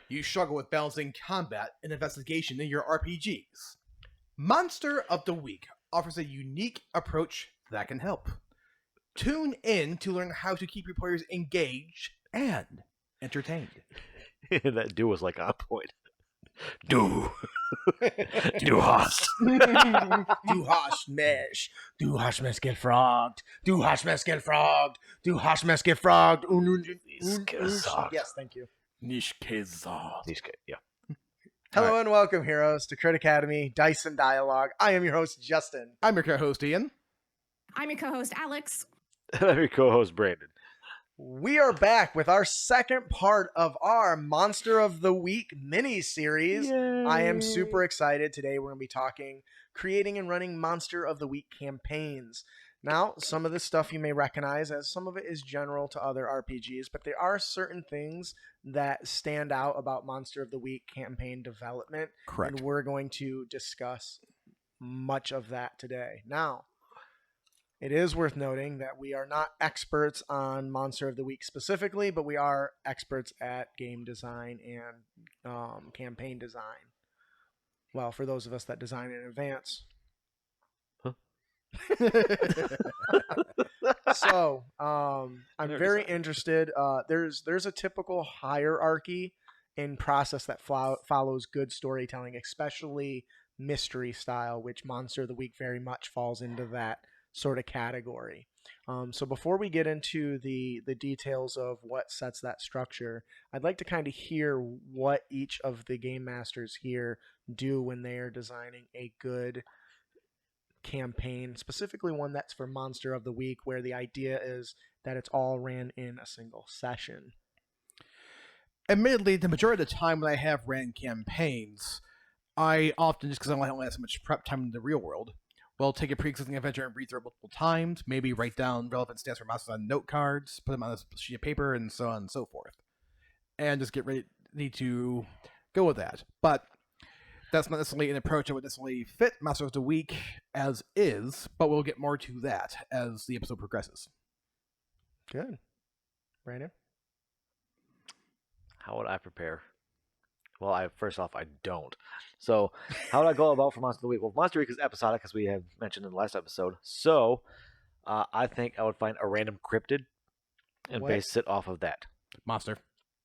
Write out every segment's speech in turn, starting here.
you struggle with balancing combat and investigation in your RPGs. Monster of the Week offers a unique approach that can help. Tune in to learn how to keep your players engaged and entertained. That do was like on point. Do hast. Du hast mich. Du hast mich gefragt. Du hast mich gefragt. Du hast mich gefragt. Yes, thank you. Nicht gesagt. Yeah. Hello and welcome, heroes, to Crit Academy Dice and Dialogue. I am your host, Justin. I'm your co-host, Ian. I'm your co-host, Aelx. I'm your co-host, Brandon. We are back with our second part of our Monster of the Week mini-series. Yay. I am super excited. Today we're going to be talking creating and running Monster of the Week campaigns. Now, some of this stuff you may recognize, as some of it is general to other RPGs, but there are certain things that stand out about Monster of the Week campaign development. Correct. And we're going to discuss much of that today. Now, it is worth noting that we are not experts on Monster of the Week specifically, but we are experts at game design and campaign design. Well, for those of us that design in advance. Huh? So, I'm very interested. There's a typical hierarchy in process that follows good storytelling, especially mystery style, which Monster of the Week very much falls into that sort of category. So before we get into the details of what sets that structure, I'd like to kind of hear what each of the game masters here do when they are designing a good campaign, specifically one that's for Monster of the Week, where the idea is that it's all ran in a single session. Admittedly, the majority of the time when I have ran campaigns, I often, just because I don't have so much prep time in the real world, will take a pre-existing adventure and read through it multiple times, maybe write down relevant stats for monsters on note cards, put them on a sheet of paper, and so on and so forth. And just get ready to go with that. But that's not necessarily an approach that would necessarily fit Monster of the Week as is, but we'll get more to that as the episode progresses. Good. Brandon? How would I prepare? Well, first off, I don't. So, how would I go about for Monster of the Week? Well, Monster Week is episodic, as we have mentioned in the last episode. So, I think I would find a random cryptid and base it off of that. Monster.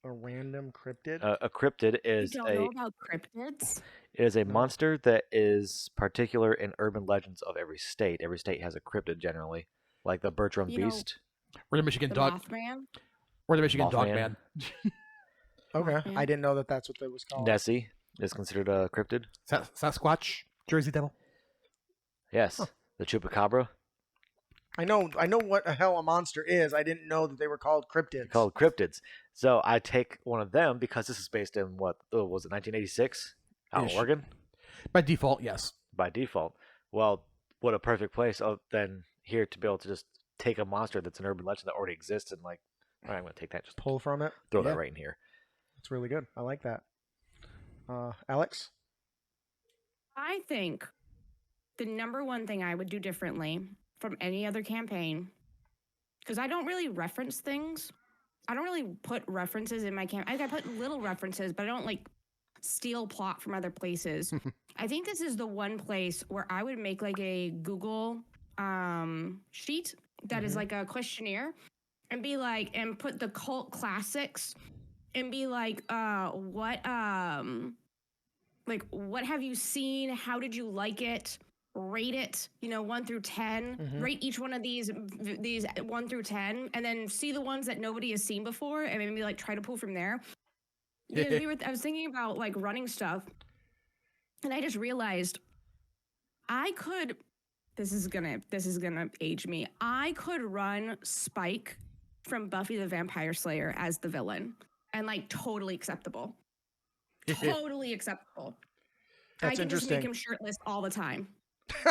A random cryptid? A cryptid is You don't know about cryptids? It is a monster that is particular in urban legends of every state. Every state has a cryptid generally, like the Bertram Beast. Or the Michigan The Dog. Mothman? Or the Michigan Dog Mothman. Man. Okay. Yeah. I didn't know that that's what that was called. Nessie is considered a cryptid. Sasquatch. Jersey Devil. Yes. The Chupacabra. I know what the hell a monster is. I didn't know that they were called cryptids. Called cryptids. So I take one of them because this is based in what was it, 1986? Out Ish. of Oregon? By default, yes. By default. Well, what a perfect place then here to be able to just take a monster that's an urban legend that already exists and like, all right, I'm going to take that, just Pull from it. throw Yeah. that right in here. It's really good. I like that. Aelx? I think the number one thing I would do differently from any other campaign, because I don't really reference things. I don't really put references in my campaign. I put little references, but I don't like steal plot from other places. I think this is the one place where I would make like a Google sheet that is like a questionnaire and be like, and put the cult classics and be like, what have you seen? How did you like it? Rate it, 1 through 10. Rate each one of these 1 through 10, and then see the ones that nobody has seen before, and maybe like try to pull from there. Because I was thinking about like running stuff, and I just realized I could. This is gonna age me. I could run Spike from Buffy the Vampire Slayer as the villain, and like totally acceptable. Totally acceptable. That's I can just interesting. make him shirtless all the time.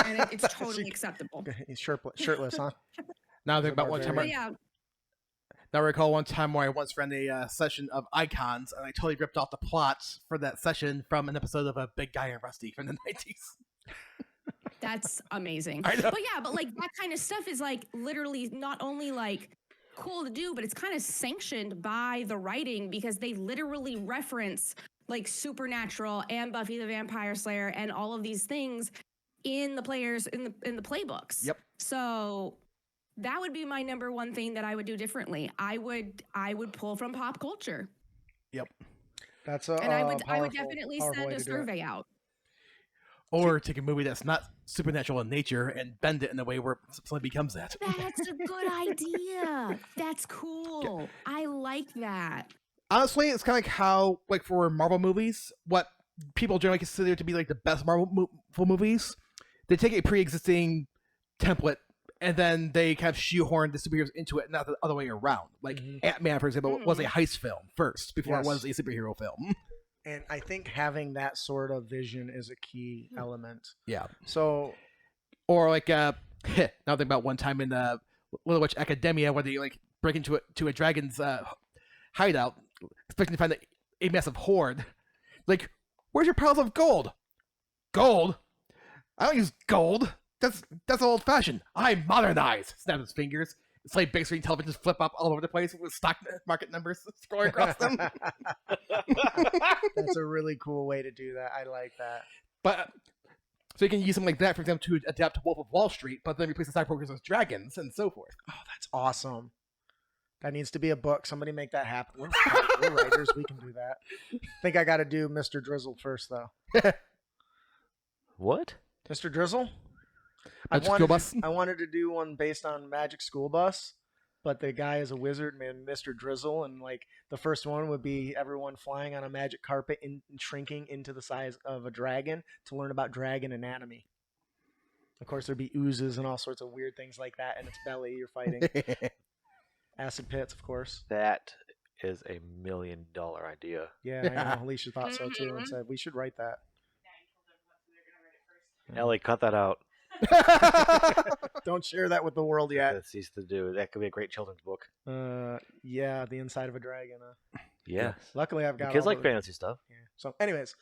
And it's totally acceptable. He's shirtless, huh? Now I think about one time. But yeah, Now I recall one time where I once ran a session of Icons, and I totally ripped off the plot for that session from an episode of A Big Guy and Rusty from the 90s. that's amazing. I know. But yeah, but like that kind of stuff is like literally not only like cool to do, but it's kind of sanctioned by the writing because they literally reference like Supernatural and Buffy the Vampire Slayer and all of these things in the players in the playbooks. Yep. So that would be my number one thing that I would do differently. I would pull from pop culture. Yep. That's a And I would powerful definitely powerful send way a to do it. survey out. Or take a movie that's not supernatural in nature and bend it in a way where something becomes that. That's a good idea. That's cool. I like that. Honestly, it's kind of like how, like for Marvel movies, what people generally consider to be like the best Marvel movies, they take a pre-existing template and then they kind of shoehorn the superheroes into it, not the other way around. Like Ant-Man, for example, was a heist film first before it was a superhero film. And I think having that sort of vision is a key element. Yeah. So, or like now think about one time in Little Witch Academia where they like break into a dragon's hideout, expecting to find a massive hoard. Like, where's your piles of gold? Gold? I don't use gold. That's old fashioned. I modernize. Snap his fingers. It's like big screen televisions flip up all over the place with stock market numbers scrolling across them. that's a really cool way to do that. I like that. But so you can use something like that, for example, to adapt to Wolf of Wall Street, but then replace the stock brokers with dragons and so forth. Oh, that's awesome. That needs to be a book. Somebody make that happen. We're writers. We can do that. I think I got to do Mr. Drizzle first, though. What? Mr. Drizzle? Magic School Bus? I wanted to do one based on Magic School Bus, but the guy is a wizard named Mr. Drizzle, and like the first one would be everyone flying on a magic carpet and shrinking into the size of a dragon to learn about dragon anatomy. Of course, there'd be oozes and all sorts of weird things like that in its belly you're fighting. Acid pits, of course. That is $1 million idea. Yeah, I know. Alicia thought so too and said we should write that. Ellie, cut that out. Don't share that with the world yet. That's easy to do. That could be a great children's book. Yeah, the inside of a dragon. Yes. Luckily, I've got Kids all like the- fantasy stuff. Yeah. So, anyways,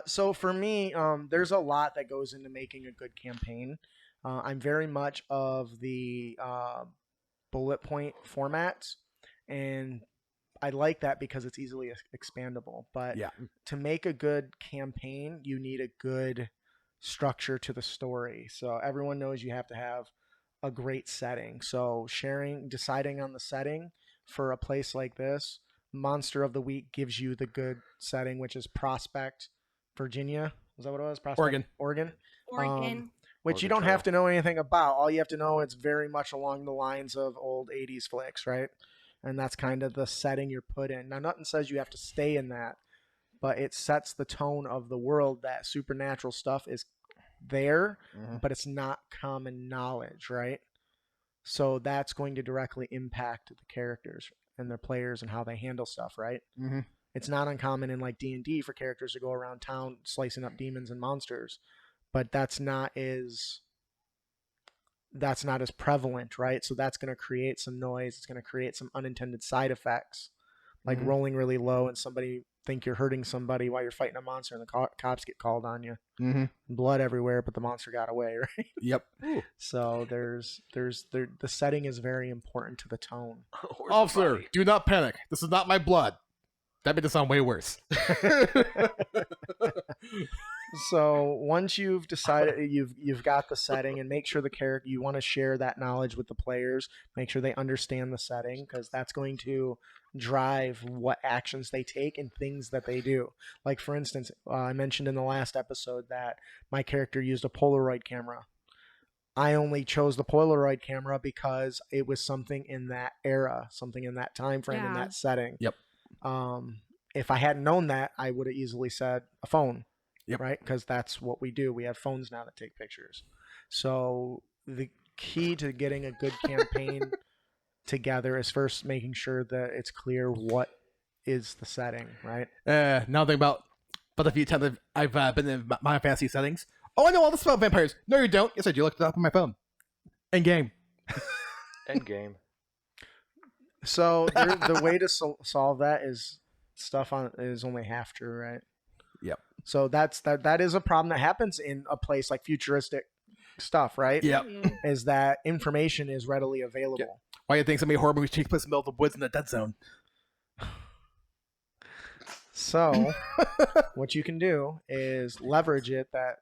so for me, there's a lot that goes into making a good campaign. I'm very much of the bullet point formats, and I like that because it's easily expandable. But Yeah. to make a good campaign, you need a good structure to the story. So everyone knows you have to have a great setting. So deciding on the setting for a place like this, Monster of the Week gives you the good setting, which is Prospect, Virginia. Is that what it was? Prospect, Oregon. Which you don't have to know anything about. All you have to know, it's very much along the lines of old 80s flicks, right? And that's kind of the setting you're put in. Now, nothing says you have to stay in that, but it sets the tone of the world that supernatural stuff is there, but it's not common knowledge, right? So that's going to directly impact the characters and their players and how they handle stuff, right? Mm-hmm. It's not uncommon in like D&D for characters to go around town slicing up demons and monsters, but that's not as prevalent, right? So that's going to create some noise. It's going to create some unintended side effects, like rolling really low and somebody think you're hurting somebody while you're fighting a monster and the cops get called on you. Blood everywhere, but the monster got away, right? Yep. So the setting is very important to the tone. Officer, do not panic. This is not my blood. That made it sound way worse. So once you've decided you've got the setting, and make sure the character, you want to share that knowledge with the players, make sure they understand the setting, because that's going to drive what actions they take and things that they do. Like for instance, I mentioned in the last episode that my character used a Polaroid camera. I only chose the Polaroid camera because it was something in that era, something in that time frame, in that setting. Yep. If I hadn't known that, I would have easily said a phone. Yep. Right? Because that's what we do. We have phones now that take pictures. So the key to getting a good campaign together is first making sure that it's clear what is the setting, right? Now think about the few times I've been in my fantasy settings. Oh, I know all this about vampires. No, you don't. Yes, I do. Look it up on my phone. End game. End game. So the way to solve that is is only half true, right? Yep. So that is a problem that happens in a place like futuristic stuff, right? Yep. Is that information is readily available. Yeah. Why do you think so many horror movies take place in the middle of the woods in the dead zone? So, what you can do is leverage it that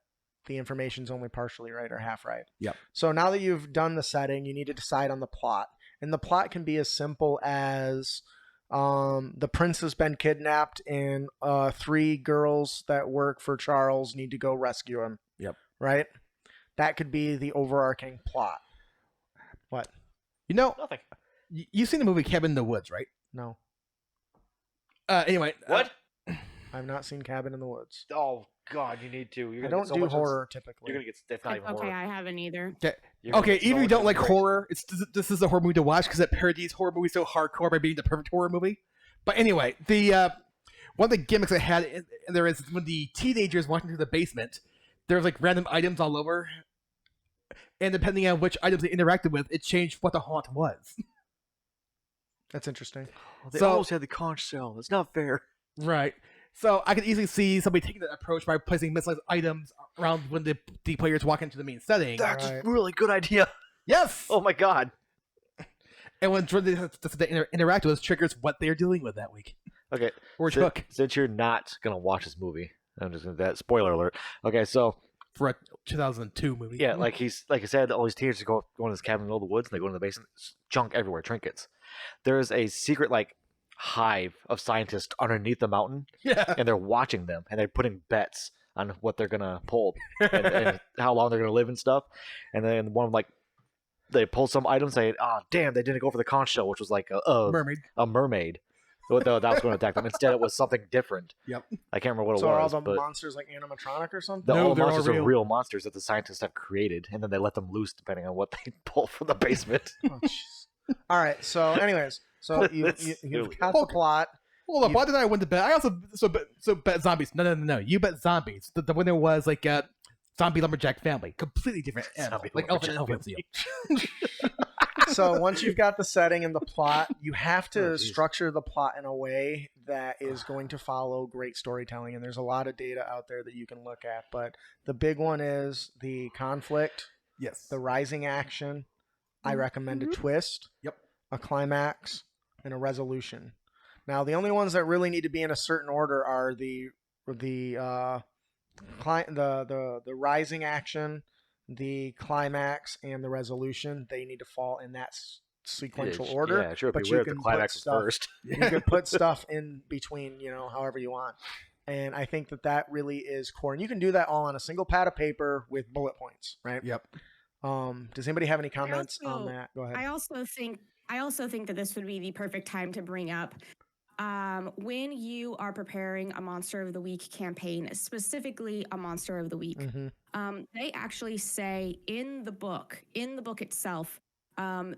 the information's only partially right or half right. Yep. So now that you've done the setting, you need to decide on the plot. And the plot can be as simple as the prince has been kidnapped and 3 girls that work for Charles need to go rescue him. Yep. Right? That could be the overarching plot. What? You know, Nothing. you've seen the movie Cabin in the Woods, right? No. Anyway. What? I've not seen Cabin in the Woods. Oh God, you need to. You're I gonna don't get so do much horror typically. You're gonna get. That's not even Okay, horror. I haven't either. You're gonna Okay, get so even if you much don't like inspiration. horror, this is a horror movie to watch because it parodies horror movies so hardcore by being the perfect horror movie. But anyway, the one of the gimmicks I had in there is when the teenagers walked into the basement, there's like random items all over, and depending on which items they interacted with, it changed what the haunt was. That's interesting. They So- almost had the conch shell. That's not fair. Right. So I could easily see somebody taking that approach by placing miscellaneous items around when the players walk into the main setting. That's Right. a really good idea. Yes. Oh my God. And when they interact with us, triggers what they're dealing with that week Okay. or si- took Since you're not gonna watch this movie, I'm just gonna that spoiler alert. Okay, so for a 2002 movie. yeah, like I said, all these teenagers go to this cabin in the middle of the woods, and they go into the basement, junk everywhere, trinkets. There's a secret like hive of scientists underneath the mountain, Yeah. and they're watching them, and they're putting bets on what they're gonna pull and how long they're gonna live and stuff. And then one of them, like, they pull some items, saying, "Oh, damn, they didn't go for the conch shell, which was like Mermaid. a mermaid." So that was going to attack them. Instead, it was something different. Yep. I can't remember what So it are all was. the but monsters like animatronic or something? No, all the they're all monsters are real. real monsters that the scientists have created, and then they let them loose depending on what they pull from the basement. Oh, jeez. All right. So, anyways, so you've Stupid. got the plot. Hold on, why did I win the bet? I also bet zombies. No. You bet zombies. The winner was like a zombie lumberjack family, completely different animal, Zombie like elephant and lumberjack elephant seal. So once you've got the setting and the plot, you have to Oh, geez. structure the plot in a way that is going to follow great storytelling. And there's a lot of data out there that you can look at. But the big one is the conflict, Yes. the rising action. I recommend a twist, Yep. a climax, and a resolution. Now, the only ones that really need to be in a certain order are the rising action, the climax, and the resolution. They need to fall in that sequential order. Yeah, sure. It'd but be you weird if can the put climax was stuff- first. You can put stuff in between, however you want. And I think that really is core. And you can do that all on a single pad of paper with bullet points, right? Yep. Does anybody have any comments on also- that? Go ahead. I also think that this would be the perfect time to bring up when you are preparing a Monster of the Week campaign, specifically a Monster of the Week. Mhm. They actually say in the book itself,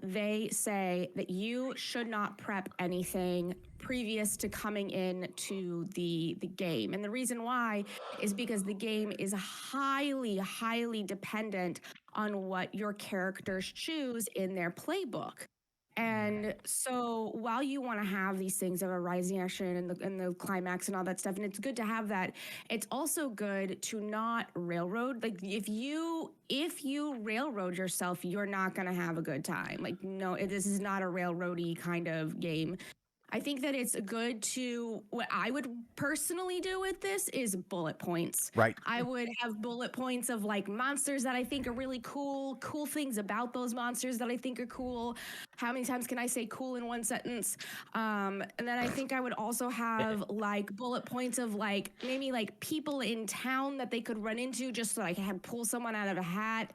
they say that you should not prep anything previous to coming in to the game. And the reason why is because the game is highly dependent on what your characters choose in their playbook. And so while you want to have these things of a rising action and the climax and all that stuff, and it's good to have that, it's also good to not railroad. Like if you railroad yourself, you're not going to have a good time. Like, no, this is not a railroady kind of game. I think that it's good to, what I would personally do with this is bullet points. Right. I would have bullet points of like monsters that I think are really cool things about those monsters that I think are cool. How many times can I say cool in one sentence? And then I think I would also have like bullet points of like maybe like people in town that they could run into just so I can pull someone out of a hat.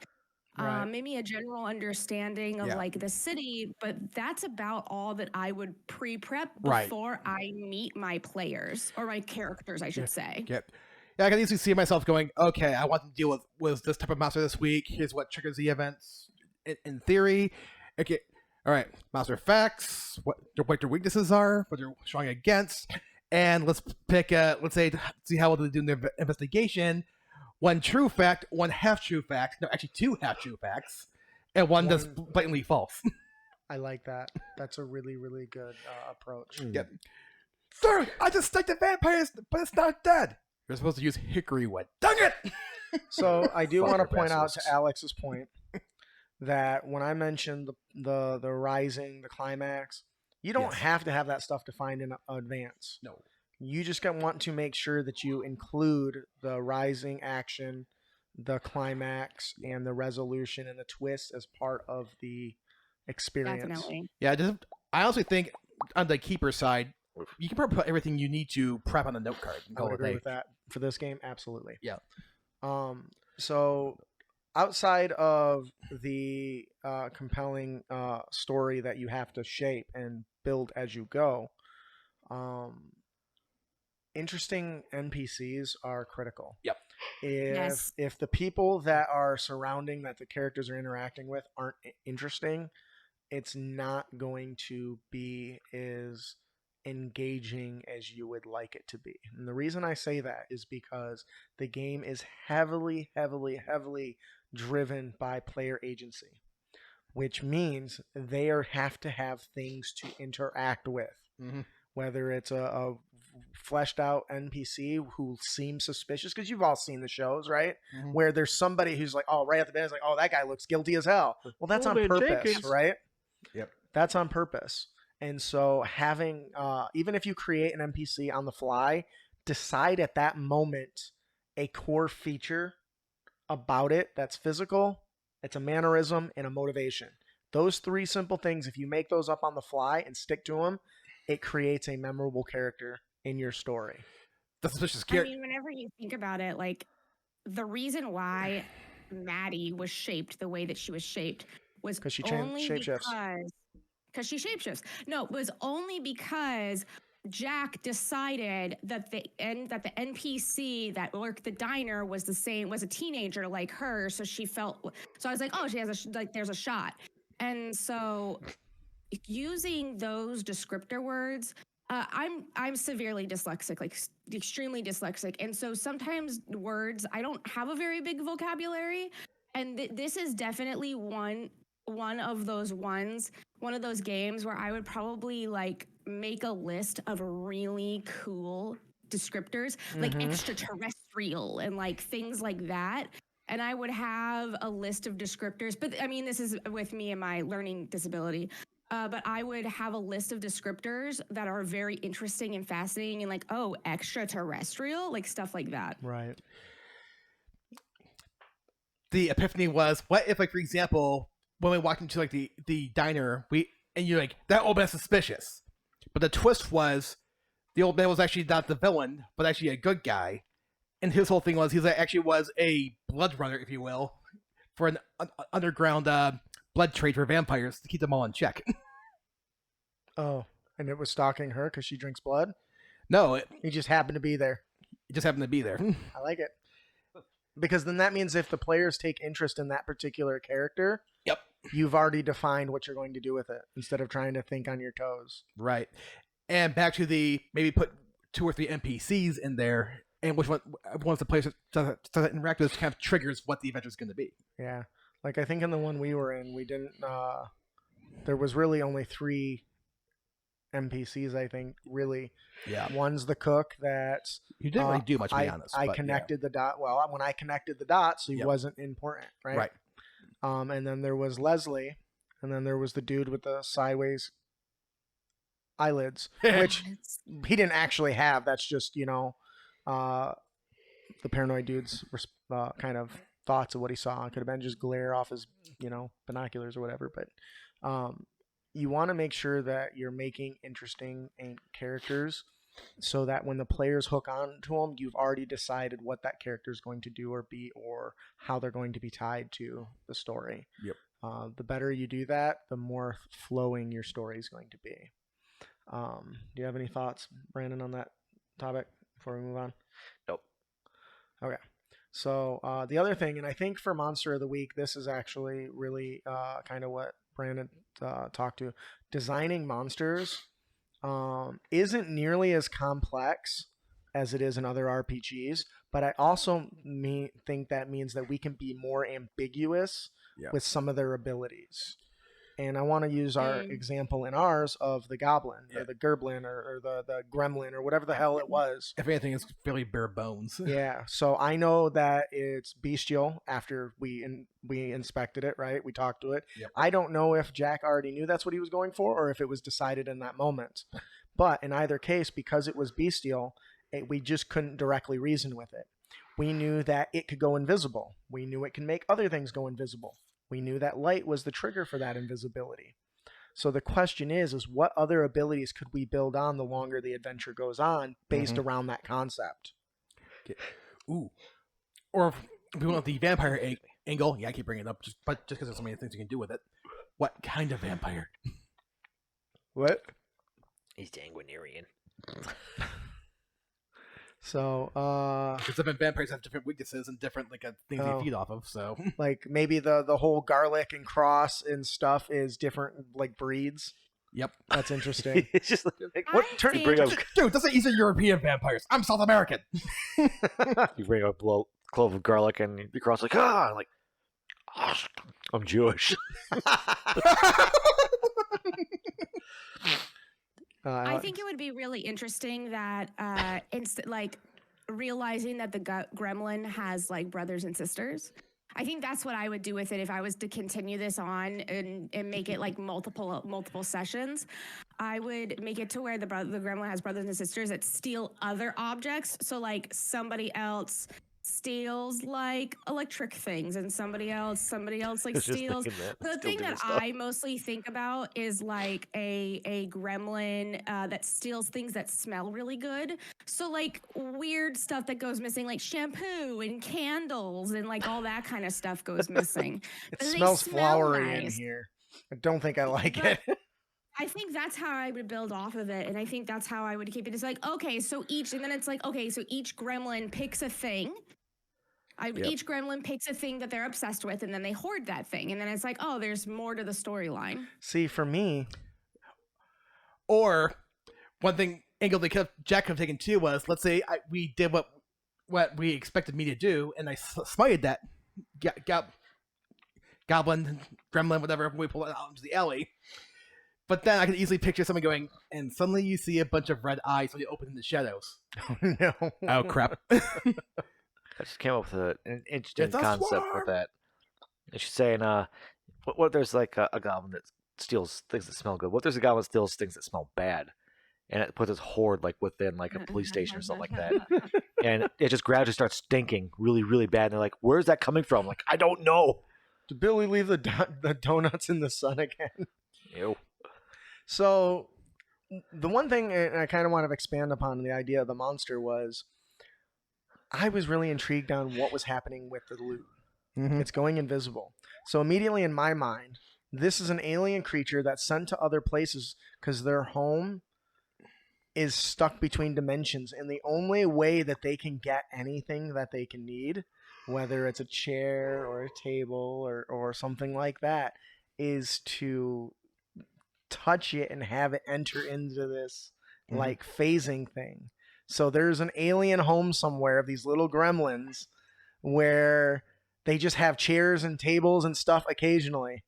Right. Maybe a general understanding of Yeah. like the city, but that's about all that I would pre-prep Right. before I meet my players or my characters, I should say. Yep. Yeah, I can easily see myself going, okay, I want to deal with this type of monster this week. Here's what triggers the events in theory. Okay, all right, monster facts, what their weaknesses are, what they're strong against, and let's pick, let's see how well they do in their investigation. One true fact, one half-true fact. No, actually 2 half-true facts, and one that's One- blatantly false. I like that. That's a really, really good approach. Yep. Third, I just stuck the vampires, but it's not dead. You're supposed to use hickory wood. Dang it! So I do want to Fucker point out to basilisks. Alex's point that when I mentioned the rising, the climax, you don't Yes. have to have that stuff defined in advance. No. You just want to make sure that you include the rising action, the climax, and the resolution and the twist as part of the experience. Definitely. Yeah, I honestly think on the keeper side, you can probably put everything you need to prep on the note card. And I call would it a agree day. with that for this game. Absolutely. Yeah. So outside of the compelling story that you have to shape and build as you go, interesting NPCs are critical. Yep. If the people that are surrounding that the characters are interacting with aren't interesting, it's not going to be as engaging as you would like it to be. And the reason I say that is because the game is heavily, heavily, heavily driven by player agency, which means they have to have things to interact with. Mm-hmm. Whether it's a fleshed out NPC who seems suspicious, because you've all seen the shows, right? Mm-hmm. Where there's somebody who's like, oh, right at the beginning, it's like, oh, that guy looks guilty as hell. Well, that's on Coleman purpose, Jenkins. right? Yep. That's on purpose. And so having, even if you create an NPC on the fly, decide at that moment a core feature about it that's physical, it's a mannerism, and a motivation. Those three simple things, if you make those up on the fly and stick to them, it creates a memorable character in your story. The suspicious I character. mean, whenever you think about it, like the reason why Maddie was shaped the way that she was shaped was 'Cause she only shapeshifts. because she shapeshifts. No, it was only because Jack decided that the NPC that worked the diner was a teenager like her, so she felt. So I was like, oh, she has there's a shot, and so using those descriptor words. I'm severely dyslexic, like extremely dyslexic, and so sometimes words I don't have a very big vocabulary, and this is definitely one of those games where I would probably like make a list of really cool descriptors, like extraterrestrial and like things like that. And I would have a list of descriptors, but I mean, this is with me and my learning disability. But I would have a list of descriptors that are very interesting and fascinating and like, oh, extraterrestrial, like stuff like that. Right. The epiphany was, what if, like, for example, when we walked into like the diner, and you're like, that old man's suspicious, but the twist was the old man was actually not the villain, but actually a good guy, and his whole thing was actually was a blood runner, if you will, for an underground blood trade for vampires to keep them all in check. Oh, and it was stalking her because she drinks blood? No, He just happened to be there. it just happened to be there. I like it. Because then that means if the players take interest in that particular character, Yep. you've already defined what you're going to do with it instead of trying to think on your toes. Right. And back to maybe put 2 or 3 NPCs in there, and which one once the players start to interact with kind of triggers what the adventure is going to be. Yeah. Like I think in the one we were in, we didn't there was really only 3 NPCs, I think, really. Yeah. One's the cook that You didn't really do much, to be honest. I but, connected the dot. Well, when I connected the dots, he Yep. wasn't important, right? Right. And then there was Leslie, and then there was the dude with the sideways eyelids, which he didn't actually have. That's just, the paranoid dude's kind of thoughts of what he saw. It could have been just glare off his, binoculars or whatever. But you want to make sure that you're making interesting characters so that when the players hook on to them, you've already decided what that character is going to do or be or how they're going to be tied to the story. Yep. The better you do that, the more flowing your story is going to be. Do you have any thoughts, Brandon, on that topic before we move on? Nope. Okay. So the other thing, and I think for Monster of the Week, this is actually really kind of what Brandon talked to. Designing monsters isn't nearly as complex as it is in other RPGs, but I also think that means that we can be more ambiguous with some of their abilities. And I want to use our example in ours of the goblin or the gerblin or the gremlin or whatever the hell it was. If anything, it's fairly bare bones. Yeah. So I know that it's bestial after we inspected it, right? We talked to it. Yep. I don't know if Jack already knew that's what he was going for or if it was decided in that moment. But in either case, because it was bestial, we just couldn't directly reason with it. We knew that it could go invisible. We knew it can make other things go invisible. We knew that light was the trigger for that invisibility. So the question is what other abilities could we build on the longer the adventure goes on based around that concept? Ooh. Or if we want the vampire angle, I keep bringing it up just because there's so many things you can do with it. What kind of vampire? What? He's sanguinarian. So, because different vampires have different weaknesses and different things they feed off of. So, like maybe the whole garlic and cross and stuff is different, like breeds. Yep, that's interesting. It's just what turn you bring up? Dude, those are easy European vampires. I'm South American. You bring up a clove of garlic and the cross I'm Jewish. I think it would be really interesting that realizing that the gremlin has brothers and sisters. I think that's what I would do with it if I was to continue this on and make it multiple sessions. I would make it to where the gremlin has brothers and sisters that steal other objects. So somebody else steals electric things and somebody else steals. The thing that I mostly think about is a gremlin that steals things that smell really good. So weird stuff that goes missing, like shampoo and candles and all that kind of stuff goes missing. It smells flowery in here. I don't think I like it. I think that's how I would build off of it, and I think that's how I would keep it. It's so each gremlin picks a thing. Each gremlin picks a thing that they're obsessed with, and then they hoard that thing, and then it's there's more to the storyline. See, for me, or one thing angle Jack could have taken too was, let's say we did what we expected me to do, and I smited that goblin, gremlin, whatever, when we pull it out into the alley. But then I could easily picture someone going, and suddenly you see a bunch of red eyes when you open in the shadows. Oh, no. Oh, crap. I just came up with an interesting concept with that. She's saying, what there's a goblin that steals things that smell good? What there's a goblin that steals things that smell bad? And it puts its hoard within a police station or something like that. And it just gradually starts stinking really, really bad. And they're like, where's that coming from? I don't know. Did Billy leave the donuts in the sun again? Ew. So the one thing I kind of want to expand upon the idea of the monster was I was really intrigued on what was happening with the loot. Mm-hmm. It's going invisible. So immediately in my mind, this is an alien creature that's sent to other places because their home is stuck between dimensions. And the only way that they can get anything that they can need, whether it's a chair or a table or something like that, is to touch it and have it enter into this phasing thing. So there's an alien home somewhere of these little gremlins where they just have chairs and tables and stuff occasionally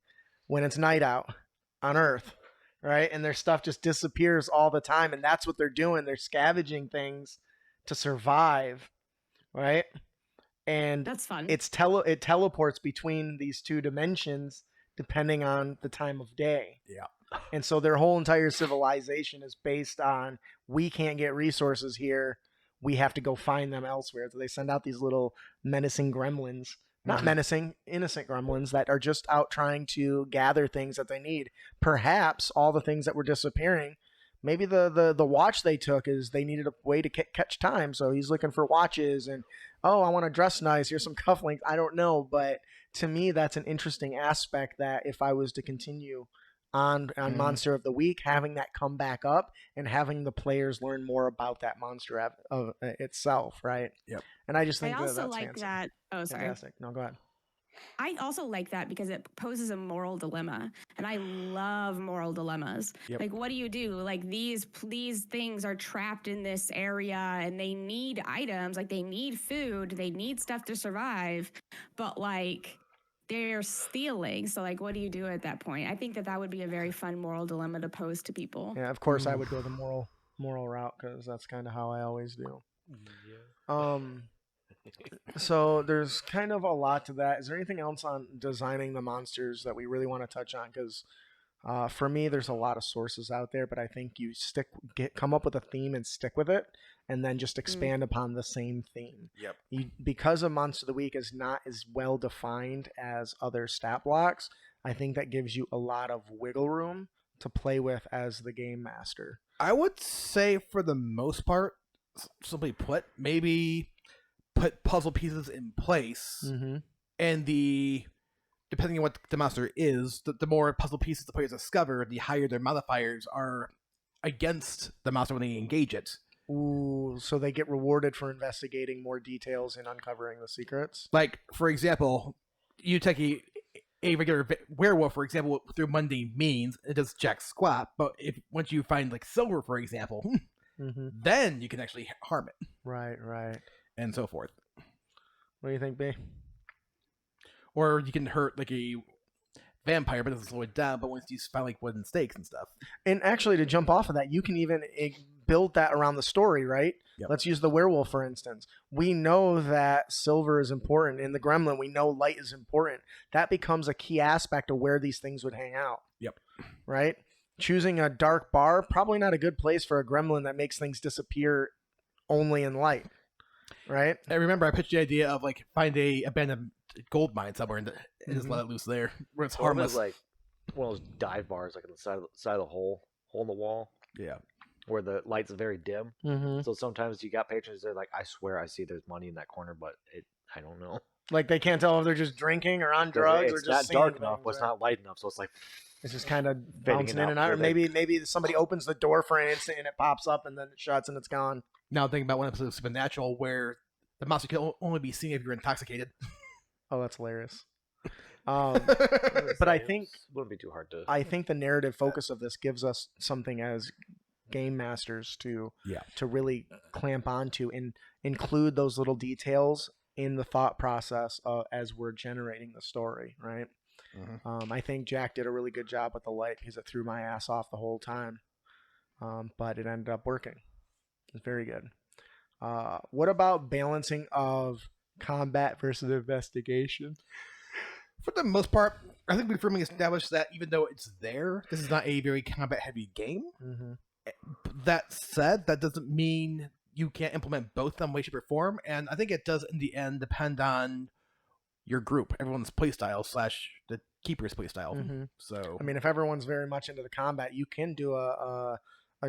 when it's night out on Earth, right? And their stuff just disappears all the time, and that's what they're doing. They're scavenging things to survive, right? And that's fun. It teleports between these two dimensions depending on the time of day. Yeah. And so their whole entire civilization is based on, we can't get resources here. We have to go find them elsewhere. So they send out these little menacing gremlins, not menacing, innocent gremlins that are just out trying to gather things that they need. Perhaps all the things that were disappearing, maybe the watch they took is they needed a way to catch time. So he's looking for watches and, oh, I want to dress nice. Here's some cufflinks. I don't know. But to me, that's an interesting aspect that if I was to continue on Monster of the Week, having that come back up and having the players learn more about that monster itself, right? Yep. And I just think I also that's like fancy. that. Oh, sorry. Fantastic. No, go ahead. I also like that because it poses a moral dilemma, and I love moral dilemmas. Yep. What do you do? These things are trapped in this area, and they need items, they need food, they need stuff to survive, but they're stealing. So like, what do you do at that point? I think that would be a very fun moral dilemma to pose to people. Yeah, of course I would go the moral route because that's kind of how I always do. So there's kind of a lot to that. Is there anything else on designing the monsters that we really want to touch on? Because for me, there's a lot of sources out there, but I think you come up with a theme and stick with it, and then just expand upon the same theme. Yep. Because a monster of the week is not as well defined as other stat blocks, I think that gives you a lot of wiggle room to play with as the game master. I would say for the most part, simply put, maybe put puzzle pieces in place, and depending on what the monster is, the more puzzle pieces the players discover, the higher their modifiers are against the monster when they engage it. Ooh, so they get rewarded for investigating more details and uncovering the secrets? Like, for example, you take a regular werewolf, for example, through mundane means, it does jack squat, but once you find, like, silver, for example, then you can actually harm it. Right. And so forth. What do you think, B? Or you can hurt, like, a vampire, but it doesn't slow it down, but once you find, like, wooden stakes and stuff. And actually, to jump off of that, you can even build that around the story, right? Yep. Let's use the werewolf, for instance. We know that silver is important. In the gremlin, we know light is important. That becomes a key aspect of where these things would hang out. Yep. Right? Choosing a dark bar, probably not a good place for a gremlin that makes things disappear only in light. Right? I remember I pitched the idea of, like, find a abandoned gold mine somewhere and just let it loose there, where it's harmless. Like one of those dive bars, like on the side of the hole in the wall. Yeah. Where the light's very dim. So sometimes you got patrons that are like, I swear I see there's money in that corner, but I don't know. Like they can't tell if they're just drinking or on drugs or it's just not dark seeing enough, things, but it's right? not light enough, so it's like It's just kind of fading bouncing it in and out out. Or where maybe somebody opens the door for an instant and it pops up and then it shuts and it's gone. Now think about one episode of Supernatural where the monster can only be seen if you're intoxicated. Oh, that's hilarious. But I think it wouldn't be too hard to. I think the narrative focus of this gives us something as game masters to really clamp onto and include those little details in the thought process as we're generating the story, right? I think Jack did a really good job with the light because it threw my ass off the whole time, but it ended up working. It's very good. What about balancing of combat versus investigation? For the most part, I think we firmly established that even though it's there, this is not a very combat-heavy game. That said, that doesn't mean you can't implement both in way, shape, or form, and I think it does, in the end, depend on your group, everyone's playstyle / the keeper's playstyle. So, I mean, if everyone's very much into the combat, you can do a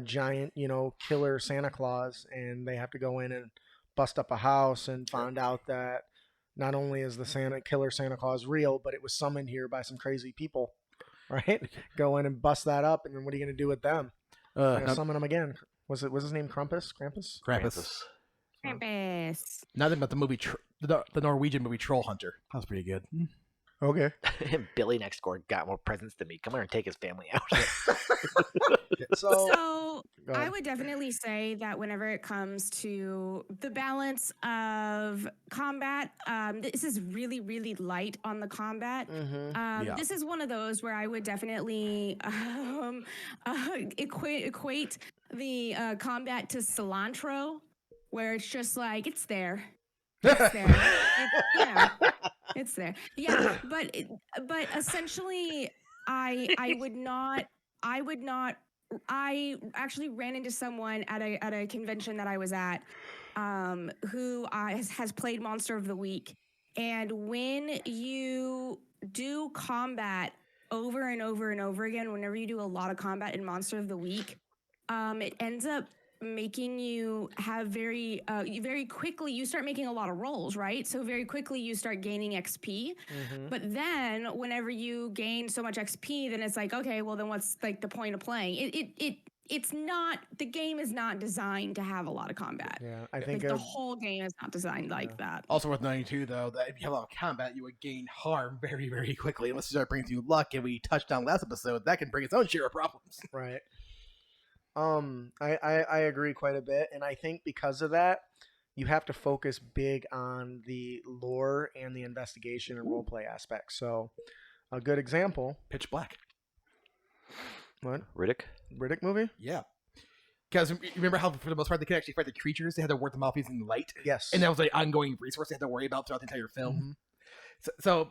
giant, killer Santa Claus, and they have to go in and bust up a house and find out that not only is the killer Santa Claus real, but it was summoned here by some crazy people, right? Go in and bust that up, and then what are you going to do with them? Summon them again. Was his name Krampus? Krampus. Nothing but the movie, the Norwegian movie Troll Hunter. That was pretty good. Okay. Billy next door got more presents than me. Come here and take his family out. So I would definitely say that whenever it comes to the balance of combat, this is really, really light on the combat. This is one of those where I would definitely equate the combat to cilantro, where it's just like, it's there. It's there. It's there. Yeah, but essentially, I actually ran into someone at a convention that I was at, who has played Monster of the Week, and when you do combat over and over and over again, whenever you do a lot of combat in Monster of the Week, it ends up making you have very quickly, you start making a lot of rolls, right? So very quickly you start gaining XP. But then whenever you gain so much XP, then it's like, okay, well then what's like the point of playing? It's not, the game is not designed to have a lot of combat. Yeah, I think the whole game is not designed like that. Also worth noting too, though, that if you have a lot of combat, you would gain harm very, very quickly unless you start bringing you luck. And we touched on last episode, that can bring its own share of problems. Right. I agree quite a bit, and I think because of that, you have to focus big on the lore and the investigation and roleplay aspects. So, a good example. Pitch Black. What? Riddick movie? Yeah. Because remember how, for the most part, they could actually fight the creatures? They had to ward them off using light. Yes. And that was an ongoing resource they had to worry about throughout the entire film. So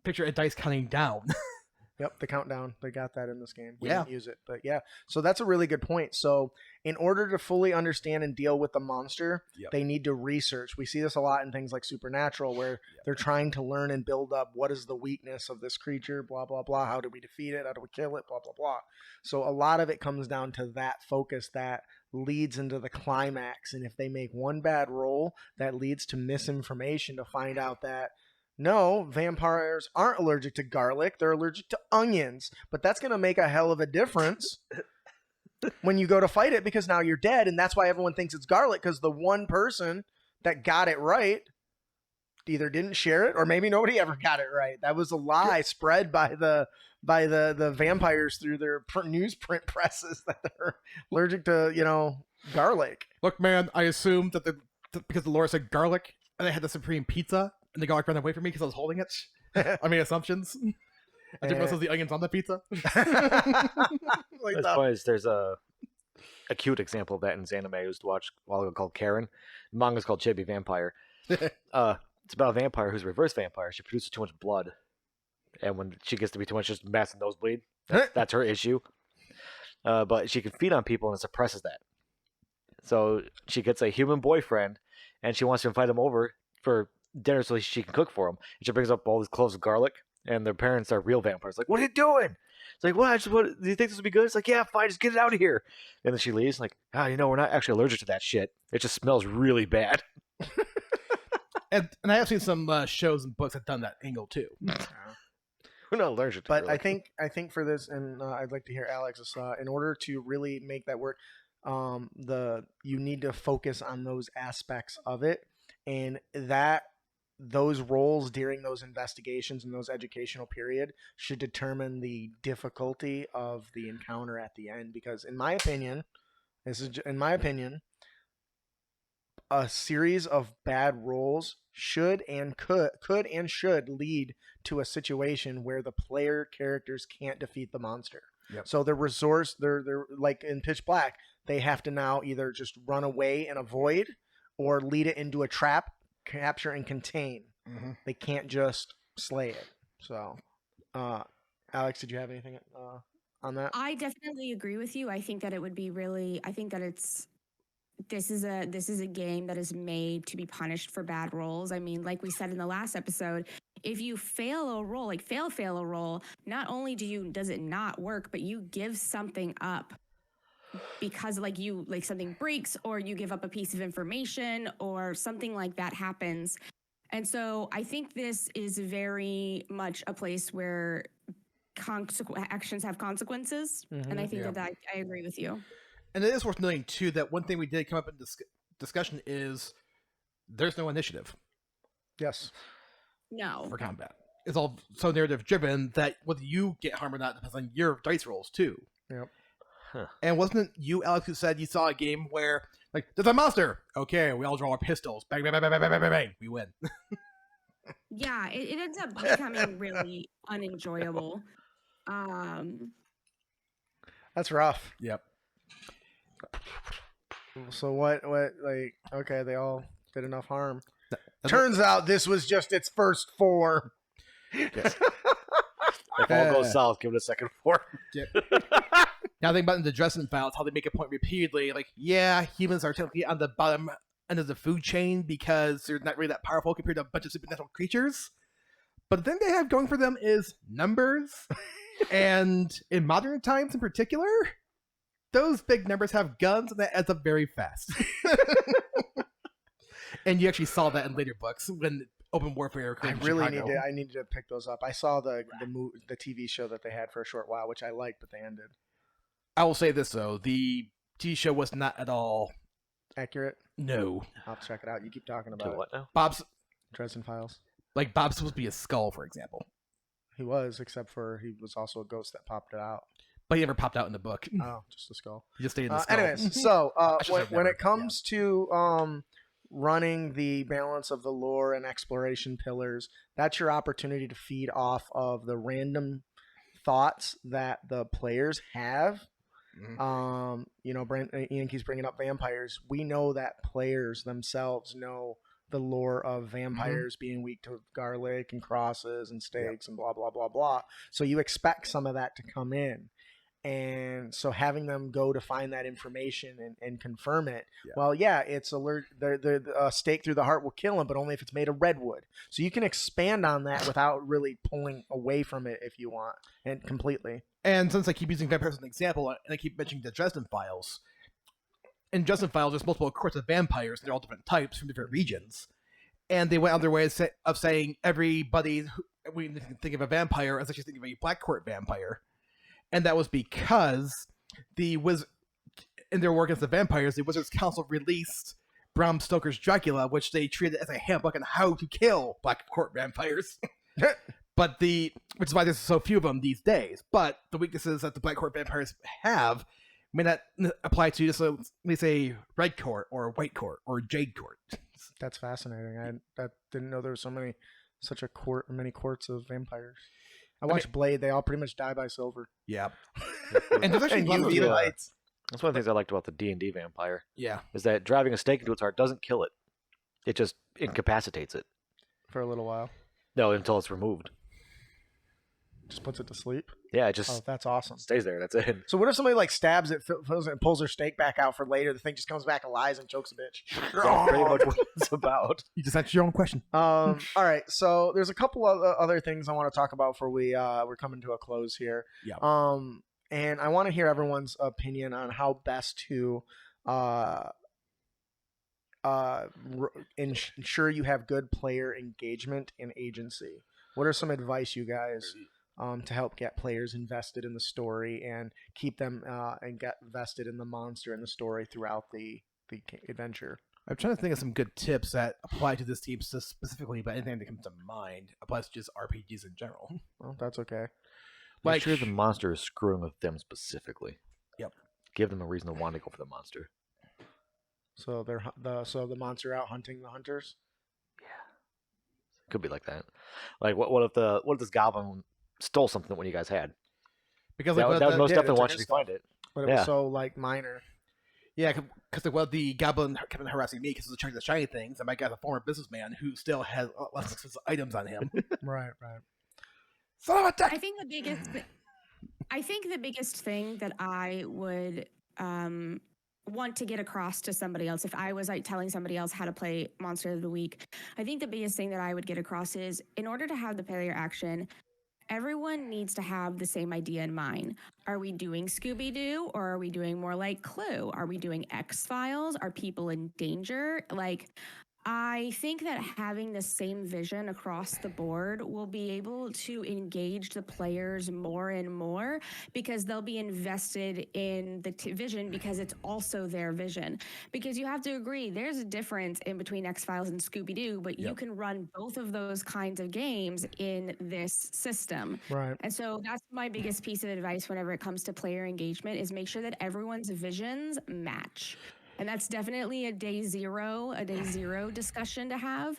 picture a dice counting down. Yep, the countdown. They got that in this game. We Yeah. didn't use it, but yeah. So that's a really good point. So in order to fully understand and deal with the monster, they need to research. We see this a lot in things like Supernatural, where they're trying to learn and build up what is the weakness of this creature, blah, blah, blah. How do we defeat it? How do we kill it? Blah, blah, blah. So a lot of it comes down to that focus that leads into the climax. And if they make one bad roll, that leads to misinformation to find out that no, vampires aren't allergic to garlic. They're allergic to onions. But that's going to make a hell of a difference when you go to fight it, because now you're dead. And that's why everyone thinks it's garlic, because the one person that got it right either didn't share it or maybe nobody ever got it right. That was a lie spread by the vampires through their newsprint presses that they're allergic to, garlic. Look, man, I assumed that because the lore said garlic and they had the supreme pizza and the garlic ran away from me because I was holding it. I made assumptions. I didn't realize the onions on the pizza. As far as there's a cute example of that in anime I used to watch a while ago called Karen. The manga's called Chibi Vampire. It's about a vampire who's a reverse vampire. She produces too much blood. And when she gets to be too much, just massive nosebleed. That's her issue. But she can feed on people and it suppresses that. So she gets a human boyfriend and she wants to invite him over for dinner so she can cook for him. And she brings up all these cloves of garlic, and their parents are real vampires. Like, what are you doing? It's like, what? Do you think this would be good? It's like, yeah, fine, just get it out of here. And then she leaves. Like, we're not actually allergic to that shit. It just smells really bad. And I have seen some shows and books that have done that angle too. We're not allergic to But garlic. I think for this, and I'd like to hear Alex's in order to really make that work, you need to focus on those aspects of it, and those roles during those investigations and those educational period should determine the difficulty of the encounter at the end. Because in my opinion, a series of bad rolls should and could and should lead to a situation where the player characters can't defeat the monster. Yep. So they're like in Pitch Black, they have to now either just run away and avoid or lead it into a trap, capture and contain. Mm-hmm. They can't just slay it. So, Alex, did you have anything on that? I definitely agree with you. I think that it would be this is a game that is made to be punished for bad rolls. I mean, like we said in the last episode, if you fail a roll, like fail a roll, not only does it not work, but you give something up because something breaks or you give up a piece of information or something like that happens. And so I think this is very much a place where actions have consequences. Mm-hmm. And I think that I agree with you. And it is worth noting, too, that one thing we did come up in discussion is there's no initiative. Yes. No. For combat. It's all so narrative-driven that whether you get harmed or not depends on your dice rolls, too. Yep. Huh. And wasn't it you, Alex, who said you saw a game where, like, there's a monster! Okay, we all draw our pistols. Bang, bang, bang, bang, bang, bang, bang, bang. We win. Yeah, it ends up becoming really unenjoyable. That's rough. Yep. So what okay, they all did enough harm. Turns out this was just its first 4. Yes. If all goes south, give it a second 4. Yep. Now think about the Dresden Files, how they make a point repeatedly, like, yeah, humans are technically on the bottom end of the food chain because they're not really that powerful compared to a bunch of supernatural creatures. But the thing they have going for them is numbers. And in modern times in particular, those big numbers have guns, and that adds up very fast. And you actually saw that in later books when Open Warfare occurred in Chicago. I needed to pick those up. I saw the TV show that they had for a short while, which I liked, but they ended. I will say this, though. The TV show was not at all accurate. No. I'll have to check it out. You keep talking about what now? Bob's Dresden Files. Like, Bob's supposed to be a skull, for example. He was, except for he was also a ghost that popped it out. But he never popped out in the book. Oh, just a skull. He just stayed in the skull. Anyways, so when it comes to running the balance of the lore and exploration pillars, that's your opportunity to feed off of the random thoughts that the players have. Ian keeps bringing up vampires. We know that players themselves know the lore of vampires being weak to garlic and crosses and steaks and blah, blah, blah, blah. So you expect some of that to come in. And so having them go to find that information and confirm it, it's alert. The stake through the heart will kill him, but only if it's made of redwood. So you can expand on that without really pulling away from it if you want, and completely. And since I keep using vampires as an example, and I keep mentioning the Dresden Files, in Dresden Files, there's multiple courts of vampires. They're all different types from different regions. And they went on their way of saying everybody, when you think of a vampire, is actually thinking of a Black Court vampire. And that was because in their work against the vampires, the Wizards Council released Bram Stoker's Dracula, which they treated as a handbook on how to kill Black Court vampires. Which is why there's so few of them these days. But the weaknesses that the Black Court vampires have may not apply to just let's say Red Court or White Court or Jade Court. That's fascinating. I didn't know there were many courts of vampires. I watched Blade. They all pretty much die by silver. Yeah. And there's actually UV lights. That's one of the things I liked about the D&D vampire. Yeah. Is that driving a stake into its heart doesn't kill it. It just incapacitates it. For a little while. No, until it's removed. Just puts it to sleep? Yeah, it just Oh, that's awesome. stays there. That's it. So what if somebody stabs it, fills it, and pulls their stake back out for later? The thing just comes back alive and chokes a bitch. That's pretty much what it's about. You just answered your own question. All right. So there's a couple of other things I want to talk about before we're coming to a close here. Yeah. And I want to hear everyone's opinion on how best to ensure you have good player engagement and agency. What are some advice you guys to help get players invested in the story and keep them and get vested in the monster and the story throughout the adventure? I'm trying to think of some good tips that apply to this team specifically, but anything that comes to mind applies to just RPGs in general. Well, that's okay. Make sure the monster is screwing with them specifically. Yep. Give them a reason to want to go for the monster. So the monster out hunting the hunters. Could be like that. Like what if this goblin stole something that one of you guys had? Because That would most yeah, definitely they want took you to his find it. But it was so minor. Yeah, because the goblin kept harassing me because he was trying to shiny things, and my guy's a former businessman who still has lots of his items on him. Right. Son of a dick! I think the biggest thing that I would want to get across to somebody else, if I was telling somebody else how to play Monster of the Week, I think the biggest thing that I would get across is, in order to have the player action, everyone needs to have the same idea in mind. Are we doing Scooby-Doo, or are we doing more like Clue? Are we doing X-Files? Are people in danger? I think that having the same vision across the board will be able to engage the players more and more, because they'll be invested in the vision because it's also their vision. Because you have to agree, there's a difference in between X-Files and Scooby-Doo, but you can run both of those kinds of games in this system. Right. And so that's my biggest piece of advice whenever it comes to player engagement, is make sure that everyone's visions match. And that's definitely a day zero discussion to have.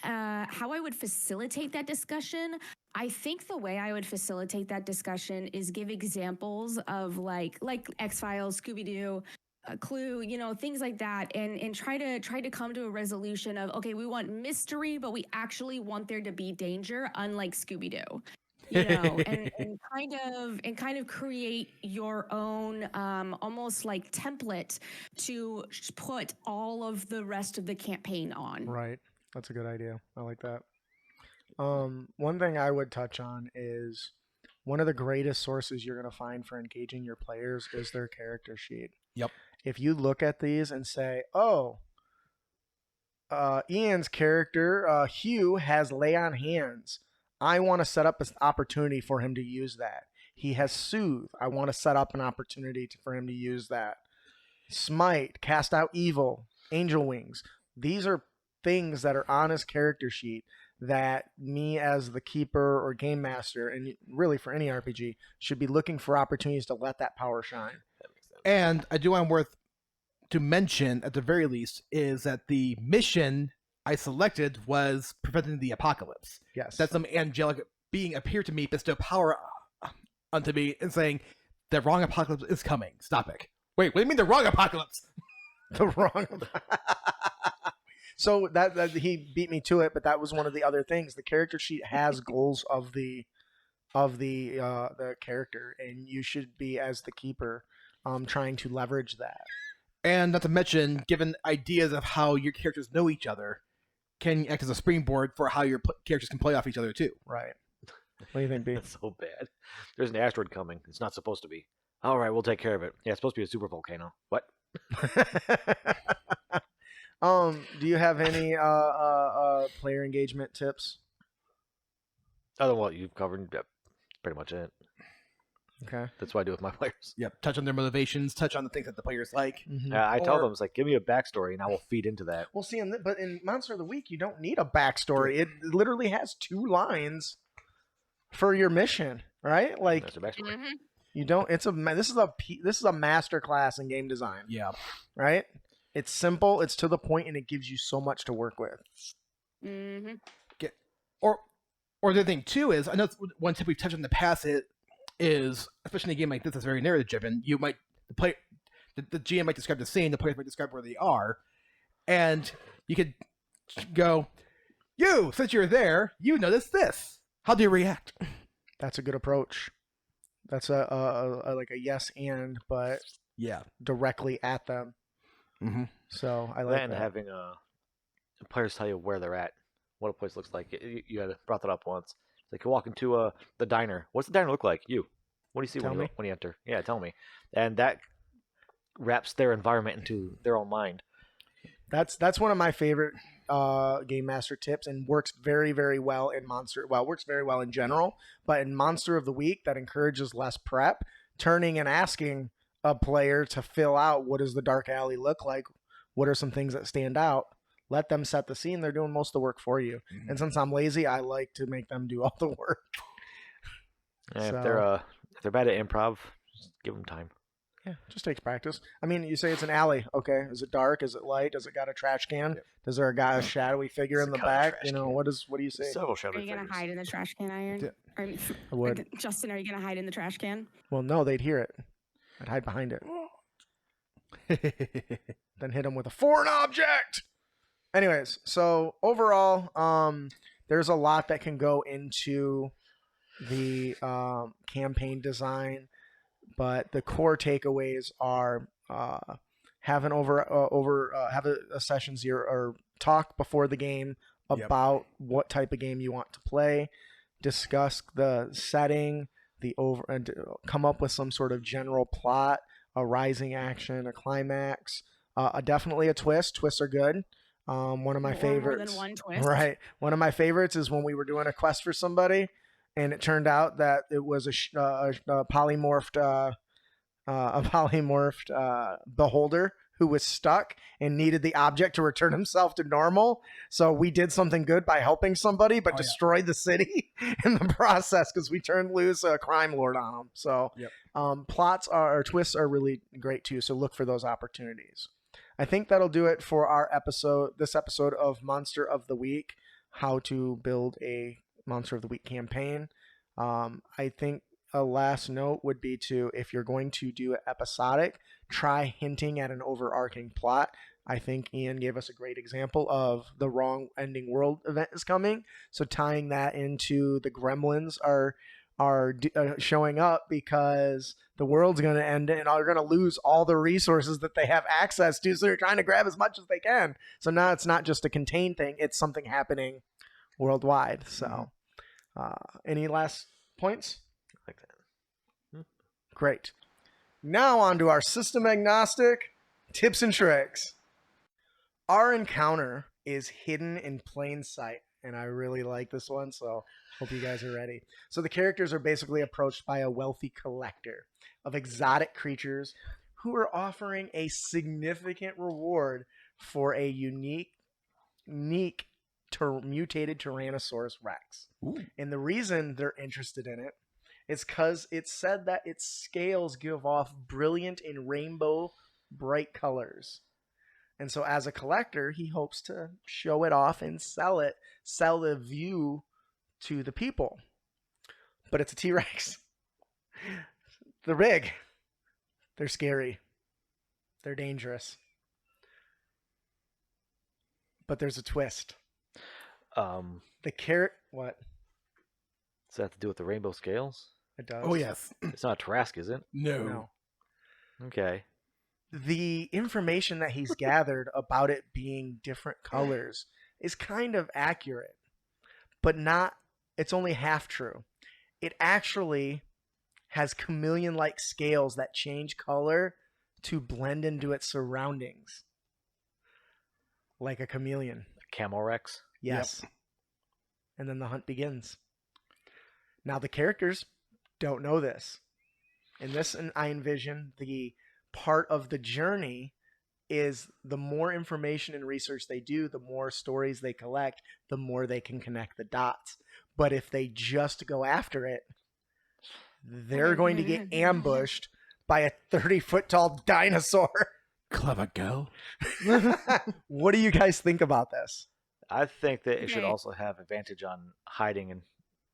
How I would facilitate that discussion, I think the way I would facilitate that discussion is give examples of like X-Files, Scooby-Doo, Clue, things like that, and try to come to a resolution of, okay, we want mystery, but we actually want there to be danger, unlike Scooby-Doo. And kind of create your own almost like template to put all of the rest of the campaign on. Right. That's a good idea. I like that. One thing I would touch on is one of the greatest sources you're going to find for engaging your players is their character sheet. Yep. If you look at these and say, Ian's character, Hugh, has lay on hands. I want to set up an opportunity for him to use that. He has soothe. I want to set up an opportunity for him to use that. Smite, cast out evil, angel wings. These are things that are on his character sheet that me as the keeper or game master, and really for any RPG, should be looking for opportunities to let that power shine. And I do want worth to mention, at the very least, is that the mission I selected was preventing the apocalypse. Yes. That some angelic being appeared to me, bestow power unto me, and saying, the wrong apocalypse is coming. Stop it. Wait, what do you mean the wrong apocalypse? The wrong. So that he beat me to it, but that was one of the other things. The character sheet has goals of the character, and you should be, as the keeper, trying to leverage that. And not to mention, given ideas of how your characters know each other, can act as a springboard for how your characters can play off each other too. Right. What do you think, B? That's so bad. There's an asteroid coming. It's not supposed to be. All right, we'll take care of it. Yeah, it's supposed to be a super volcano. What? Do you have any player engagement tips? Other than what you've covered, yep, pretty much it. Okay. That's what I do with my players. Yep. Touch on their motivations. Touch on the things that the players like. Mhm. I tell Or- them, it's like, give me a backstory, and I will feed into that. Well, see, but in Monster of the Week, you don't need a backstory. It literally has 2 lines for your mission, right? Like That's a backstory. Mhm. you don't. This is a master class in game design, Yeah. right? It's simple, it's to the point, and it gives you so much to work with. Mhm. Or the thing too is, I know one tip we've touched on in the past is especially in a game like this that's very narrative driven, you might the GM might describe the scene, the players might describe where they are, and you could go, you, since you're there, you notice this. How do you react? That's a good approach. That's a like a yes and, but Yeah. directly at them. Mm-hmm. So I like And that. having players tell you where they're at, what a place looks like. You had brought that up once. It's like you walk into the diner. What's the diner look like? You. What do you see Tell me. when you enter? Yeah, tell me. And that wraps their environment into their own mind. That's one of my favorite game master tips, and works very, very well in Monster. Well, works very well in general, but in Monster of the Week, that encourages less prep. Turning and asking a player to fill out, what does the dark alley look like? What are some things that stand out? Let them set the scene. They're doing most of the work for you. Mm-hmm. And since I'm lazy, I like to make them do all the work. And So- if they're bad at improv, just give them time. Yeah, just takes practice. I mean, you say it's an alley. Okay, is it dark? Is it light? Does it got a trash can? Yep. Does there a shadowy figure Does in it the got a back? trash You know, can? what do you say? Several shadow Are you gonna figures. hide in the trash can, Iron? Yeah. Or, I would. like, Justin, are you gonna hide in the trash can? Well, no, they'd hear it. I'd hide behind it. Then hit them with a foreign object. Anyways, so overall, there's a lot that can go into the campaign design, but the core takeaways are have a session zero or talk before the game Yep. about what type of game you want to play, discuss the setting, and come up with some sort of general plot, a rising action, a climax, definitely a twist. Twists are good. One of my Or favorites. More than one twist. Right. One of my favorites is when we were doing a quest for somebody, and it turned out that it was a polymorphed beholder who was stuck and needed the object to return himself to normal. So we did something good by helping somebody, but Oh, yeah. destroyed the city in the process because we turned loose a crime lord on them. So Yep. twists are really great too. So look for those opportunities. I think that'll do it for this episode of Monster of the Week, how to build a Monster of the Week campaign. I think a last note would be if you're going to do it episodic, try hinting at an overarching plot. I think Ian gave us a great example of the wrong ending world event is coming. So tying that into the gremlins are showing up because the world's going to end and they're going to lose all the resources that they have access to. So they're trying to grab as much as they can. So now it's not just a contained thing. It's something happening worldwide. So any last points? Like that. Great. Now on to our system agnostic tips and tricks. Our encounter is hidden in plain sight, and I really like this one, so hope you guys are ready. So the characters are basically approached by a wealthy collector of exotic creatures who are offering a significant reward for a unique mutated Tyrannosaurus Rex. Ooh. And the reason they're interested in it is because it's said that its scales give off brilliant and rainbow bright colors. And so as a collector, he hopes to show it off and sell the view to the people. But it's a T-Rex. They're big. They're scary. They're dangerous. But there's a twist. The carrot... What? Does that have to do with the rainbow scales? It does. Oh yes. It's not a Trask, is it? No. Okay. The information that he's gathered about it being different colors is kind of accurate, but not, it's only half true. It actually has chameleon-like scales that change color to blend into its surroundings. Like a chameleon. Camorex? Yes. And then the hunt begins. Now the characters don't know this. In this, I envision the part of the journey is the more information and research they do, the more stories they collect, the more they can connect the dots. But if they just go after it, they're going to get ambushed by a 30-foot tall dinosaur. Clever girl. What do you guys think about this? I think that it should Okay. also have advantage on hiding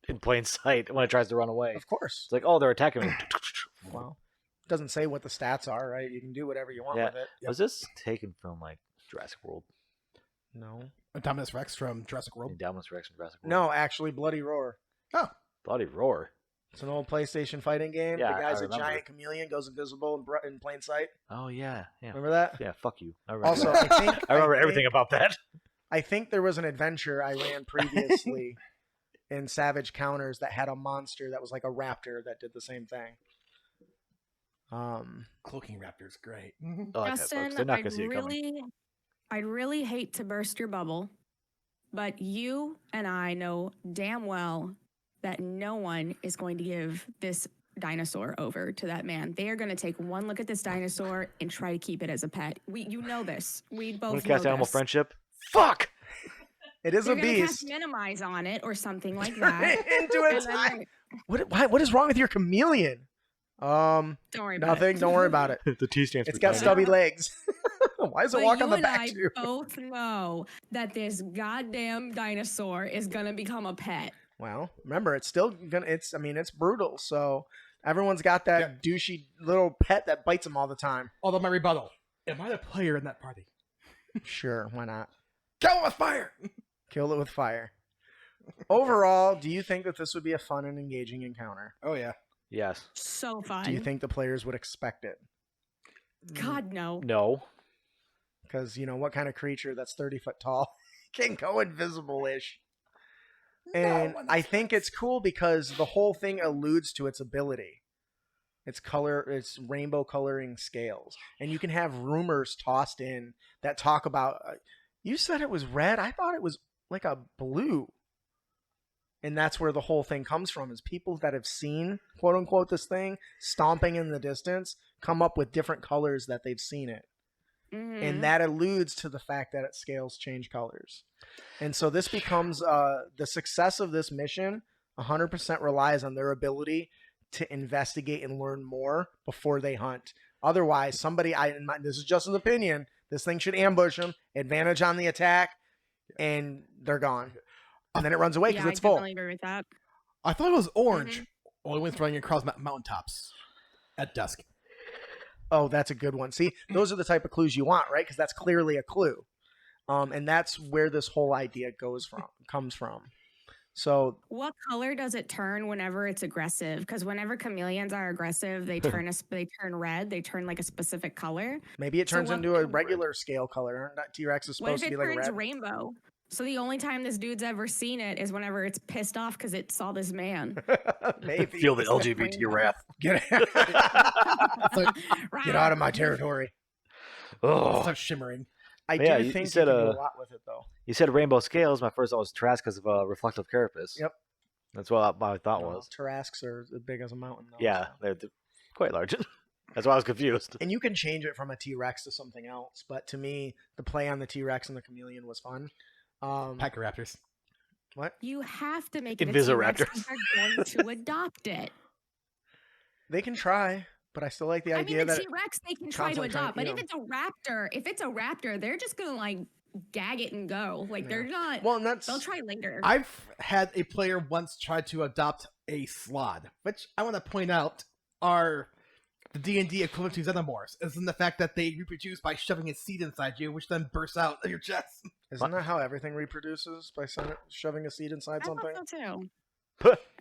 in plain sight when it tries to run away. Of course. It's like, oh, they're attacking me. Well, it doesn't say what the stats are, right? You can do whatever you want Yeah. with it. Was this taken from like Jurassic World? No. Dominus Rex from Jurassic World. Endowments Rex from Jurassic World? No, actually, Bloody Roar. Oh, Bloody Roar. It's an old PlayStation fighting game. Yeah, the guy's I a remember. giant chameleon, goes invisible in plain sight. Oh, yeah. Yeah. Remember that? Yeah, fuck you. I remember Also, that. I think I remember think- everything about that. I think there was an adventure I ran previously in Savage Counters that had a monster that was like a raptor that did the same thing. Cloaking Raptor's great. I like that, Justin, folks. They're not going to see it coming. I'd really hate to burst your bubble, but you and I know damn well that no one is going to give this dinosaur over to that man. They are going to take one look at this dinosaur and try to keep it as a pet. You know this. We I'm both going know to cast Animal this. Friendship. Fuck! It is They're a gonna beast. cast minimize on it or something like that. Into And its then eye. What is wrong with your chameleon? don't worry about Nothing. it. Don't worry about it. The T stands It's for got tiny. stubby legs. Why does it But walk you on the and back I too? both know that this goddamn dinosaur is gonna become a pet. Well, remember, it's still gonna. It's brutal. So everyone's got that douchey little pet that bites them all the time. Although my rebuttal: am I the player in that party? Sure, why not? Kill him with fire. Kill it with fire. Overall, do you think that this would be a fun and engaging encounter? Oh yeah. Yes. So fun. Do you think the players would expect it? God no. No. Because, what kind of creature that's 30 foot tall can go invisible-ish? And I think it's cool because the whole thing alludes to its ability. It's rainbow coloring scales. And you can have rumors tossed in that talk about, you said it was red. I thought it was like a blue. And that's where the whole thing comes from, is people that have seen, quote unquote, this thing stomping in the distance come up with different colors that they've seen it. Mhm. And that alludes to the fact that its scales change colors. And so this becomes the success of this mission 100% relies on their ability to investigate and learn more before they hunt. Otherwise, this is Justin's opinion, this thing should ambush them, advantage on the attack, and they're gone. And then it runs away because yeah, it's I full. definitely agree with that. I thought it was orange. Only when throwing it across mountaintops at dusk. Oh, that's a good one. See, those are the type of clues you want, right? Because that's clearly a clue. And that's where this whole idea comes from. So What color does it turn whenever it's aggressive? Because whenever chameleons are aggressive, they turn red. They turn like a specific color. maybe it So turns what- into a regular scale color. T-Rex is What if supposed to it be like turns red. rainbow? So the only time this dude's ever seen it is whenever it's pissed off because it saw this man. Maybe. Feel the LGBT wrath. Get out of my territory. Oh. Start shimmering. I Yeah, do you think you said, can do a uh, lot with it, though. You said rainbow scales. My first thought was Trask because of reflective carapace. Yep. That's what my thought Well, was. Tarasques are as big as a mountain, though. Yeah, so. they're quite large. That's why I was confused. And you can change it from a T-Rex to something else. But to me, the play on the T-Rex and the chameleon was fun. Packer Raptors. What? You have to make it a Invisiraptors. T-Rex if they're going to adopt it. They can try, But I still like the I idea mean, the that T-Rex they can try to constantly trying to adopt, but eat if it's a raptor, they're just gonna like gag it and go. Like they're not. well, and that's They'll try later. I've had a player once try to adopt a slod, which I want to point out are the D&D equivalent to xenomorphs, is in the fact that they reproduce by shoving a seed inside you, which then bursts out of your chest. isn't that how everything reproduces by shoving a seed inside I something? thought so too.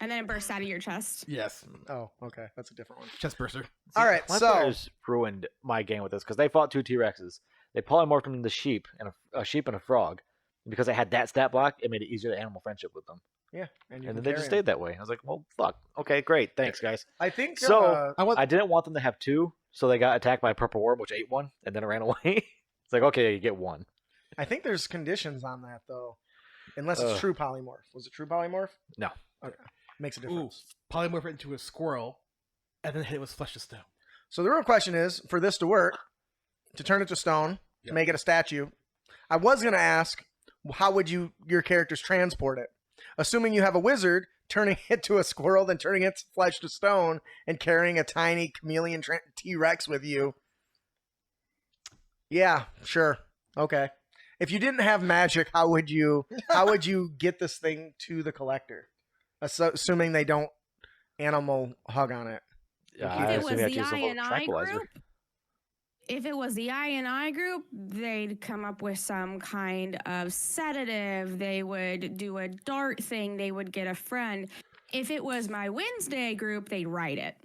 And then it bursts out of your chest. Yes, Oh, okay, that's a different one. chest burster. All right, My so players ruined my game with this because they fought 2 T-Rexes. They polymorphed them into sheep and a sheep and a frog. And because they had that stat block, it made it easier to animal friendship with them. yeah, and you And can then they carry just 'em. stayed that way. I was like, well, fuck. Okay, great. Thanks, guys. I think So, I I didn't want them to have 2, so they got attacked by a purple worm, which ate one, and then it ran away. It's like, okay, you get 1. I think there's conditions on that though, unless it's Ugh. true polymorph. Was it true polymorph? No. Okay, makes a Ooh, difference. polymorph it into a squirrel, and then hit it with flesh to stone. So the real question is, for this to work, to turn it to stone, to Yep. make it a statue, I was going to ask, how would your characters transport it? Assuming you have a wizard, turning it to a squirrel, then turning its flesh to stone, and carrying a tiny chameleon T-Rex with you. Yeah, sure. Okay. If you didn't have magic, how would you get this thing to the collector? Assuming they don't animal hug on it. I If it assume was you have to the use a little I&I tranquilizer. group, they'd come up with some kind of sedative. They would do a dart thing. They would get a friend. If it was my Wednesday group, they'd write it.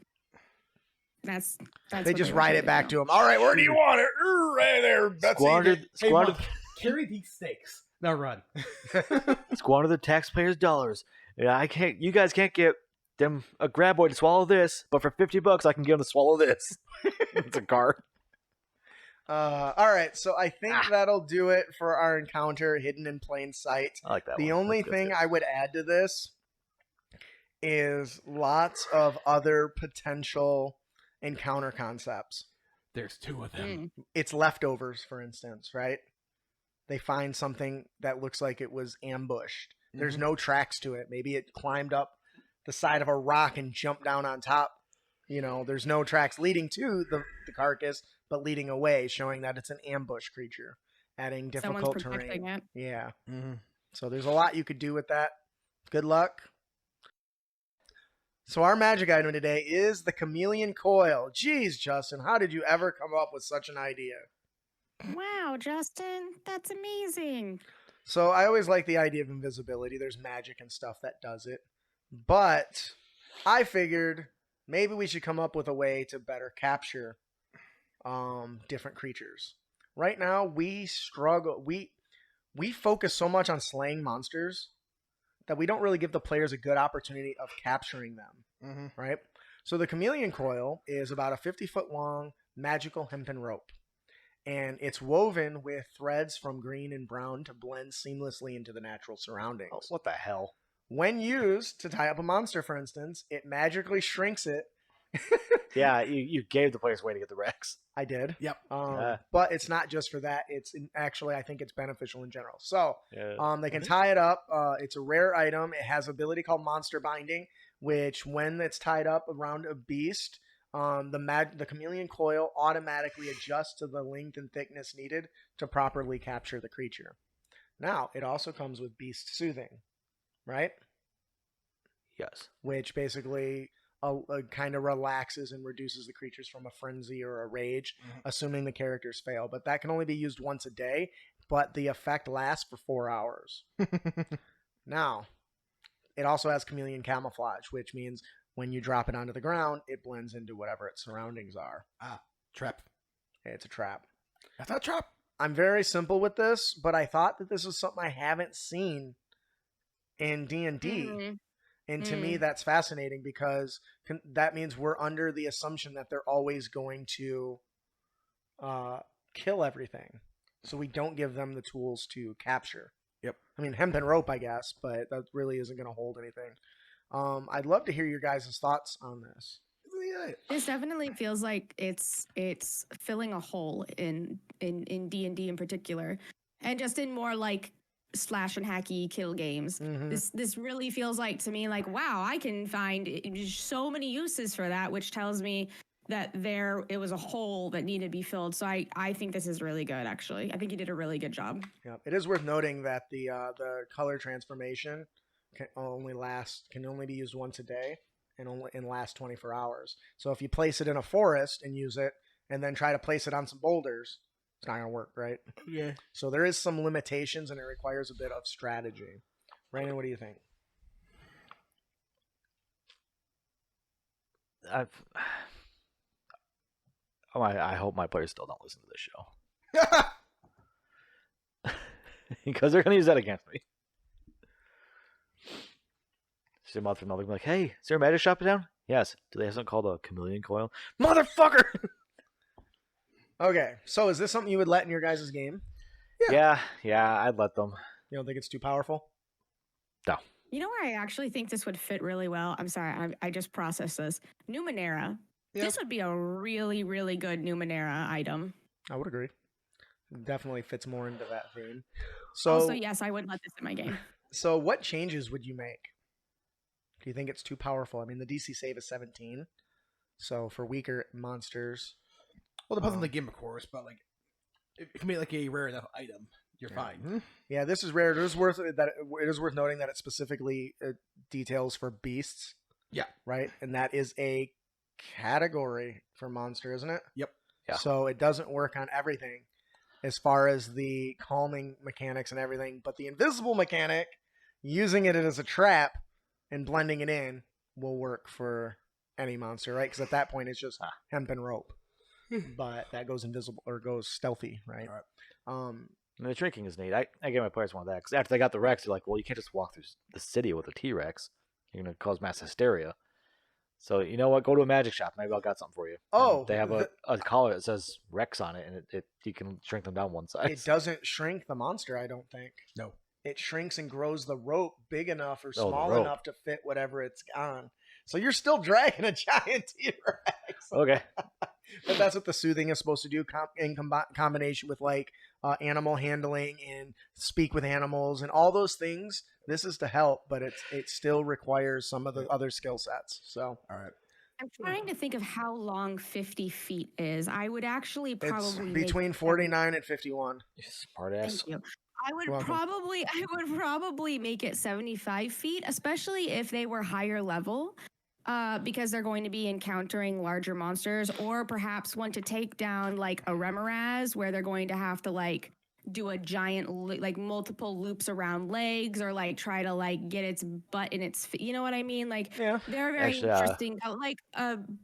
That's They just write it back to him. All right, where do you want it? Right there, Betsy. Squandered, Hey, squandered, Monk, carry these stakes. Now run. squander the taxpayers' dollars. Yeah, you guys can't get them a graboid to swallow this, but for $50, I can get them to swallow this. It's a card. All right, so I think that'll do it for our encounter hidden in plain sight. I like that The one. only That's good, thing that's I would add to this is lots of other potential encounter concepts. There's 2 of them. It's leftovers, for instance, right? They find something that looks like it was ambushed. There's no tracks to it. Maybe it climbed up the side of a rock and jumped down on top. You know, there's no tracks leading to the carcass, but leading away, showing that it's an ambush creature, adding difficult Someone's protecting terrain. it. Yeah. Mhm. So there's a lot you could do with that. Good luck. So our magic item today is the chameleon coil. Geez, Justin, how did you ever come up with such an idea? Wow, Justin, that's amazing. So I always like the idea of invisibility. There's magic and stuff that does it. But I figured maybe we should come up with a way to better capture different creatures. Right now we struggle. We focus so much on slaying monsters that we don't really give the players a good opportunity of capturing them, right? So the chameleon coil is about a 50-foot long magical hempen rope. And it's woven with threads from green and brown to blend seamlessly into the natural surroundings. Oh, what the hell? When used to tie up a monster, for instance, it magically shrinks it. Yeah, you gave the players a way to get the Rex. I did. Yep. But it's not just for that. Actually, I think it's beneficial in general. So Yeah. they can tie it up. It's a rare item. It has an ability called monster binding, which when it's tied up around a beast, the chameleon coil automatically adjusts to the length and thickness needed to properly capture the creature. Now, it also comes with beast soothing, right? Yes. Which basically kind of relaxes and reduces the creatures from a frenzy or a rage, assuming the characters fail. But that can only be used once a day, but the effect lasts for 4 hours. Now, it also has chameleon camouflage, which means when you drop it onto the ground, it blends into whatever its surroundings are. Trap. It's a trap. That's not a trap. I'm very simple with this, but I thought that this was something I haven't seen in D&D. And to me, that's fascinating because that means we're under the assumption that they're always going to kill everything. So we don't give them the tools to capture. Yep. I mean, hempen rope, I guess, but that really isn't going to hold anything. I'd love to hear your guys' thoughts on this. This definitely feels like it's filling a hole in D&D in particular, and just in more like slash and hacky kill games. This really feels like to me like, wow, I can find so many uses for that, which tells me it was a hole that needed to be filled. So I think this is really good, actually. I think you did a really good job. Yeah, it is worth noting that the color transformation can only be used once a day and last 24 hours. So if you place it in a forest and use it, and then try to place it on some boulders, it's not gonna work, right? Yeah. So there is some limitations, and it requires a bit of strategy. Brandon, what do you think? I hope my players still don't listen to this show. Because they're going to use that against me. See a month from now, they'll be like, hey, is there a magic shop in town? Yes. Do they have something called a chameleon coil? Motherfucker! Okay, so is this something you would let in your guys' game? Yeah, I'd let them. You don't think it's too powerful? No. You know where I actually think this would fit really well? I'm sorry, I just processed this. Numenera. Yeah. This would be a really, really good Numenera item. I would agree. Definitely fits more into that theme. So, Also, yes, I would let this in my game. So what changes would you make? Do you think it's too powerful? I mean, the DC save is 17. So for weaker monsters... Well, it depends on the game, of course, but like, if you make like a rare enough item, you're fine. Yeah, this is rare. It is worth noting that it specifically details for beasts. Yeah. Right, and that is a category for monster, isn't it? Yep. Yeah. So it doesn't work on everything, as far as the calming mechanics and everything. But the invisible mechanic, using it as a trap and blending it in, will work for any monster, right? Because at that point, it's just hemp and rope. But that goes invisible or goes stealthy, right? And the shrinking is neat. I gave my players one of that because after they got the Rex, they're like, well, you can't just walk through the city with a T-Rex. You're going to cause mass hysteria. So, you know what? Go to a magic shop. Maybe I'll got something for you. Oh. And they have a collar that says Rex on it, and you can shrink them down one size. It doesn't shrink the monster, I don't think. No. It shrinks and grows the rope big enough or the small rope. enough to fit whatever it's on. So you're still dragging a giant T-Rex. Okay. But that's what the soothing is supposed to do in combination with like animal handling and speak with animals and all those things. This is to help, but it still requires some of the other skill sets. So, all right. I'm trying to think of how long 50 feet is. I would actually it's probably between 49 and 51. Smart ass. Thank you. I would Welcome. probably make it 75 feet, especially if they were higher level, because they're going to be encountering larger monsters, or perhaps want to take down like a Remoraz, where they're going to have to like do a giant like multiple loops around legs, or like try to like get its butt in its you know what I mean? Like Yeah. they're very Actually, interesting. Like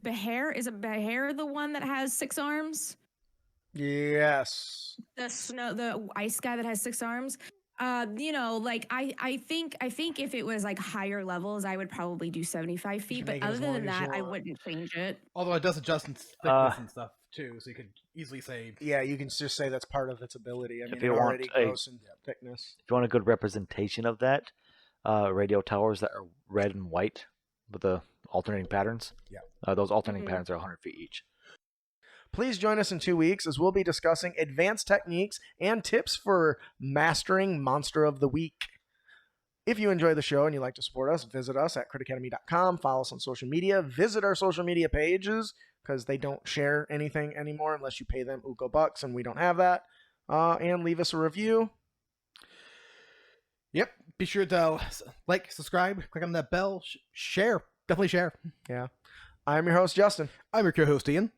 Behair, is a Behair the one that has 6 arms? Yes. The ice guy that has 6 arms. Like I think if it was like higher levels, I would probably do 75 feet. But make it as other long than as you that, I want. wouldn't change it. Although it does adjust in thickness and stuff too, so you could easily say. Yeah, you can just say that's part of its ability. I mean, If it you want already a- grows in thickness. If you want a good representation of that, radio towers that are red and white with the alternating patterns. Yeah. Those alternating patterns are 100 feet each. Please join us in 2 weeks as we'll be discussing advanced techniques and tips for mastering Monster of the Week. If you enjoy the show and you'd like to support us, visit us at critacademy.com, follow us on social media, visit our social media pages because they don't share anything anymore unless you pay them Ugo bucks, and we don't have that. And leave us a review. Yep. Be sure to like, subscribe, click on that bell, share. Definitely share. Yeah. I'm your host, Justin. I'm your co-host, Ian.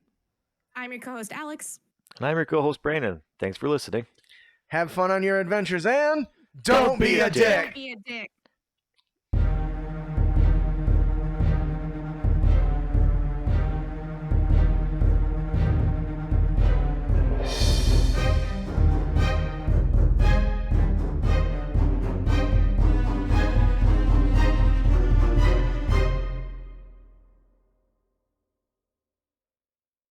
I'm your co-host, Alex. And I'm your co-host, Brandon. Thanks for listening. Have fun on your adventures and don't be a dick. Don't be a dick.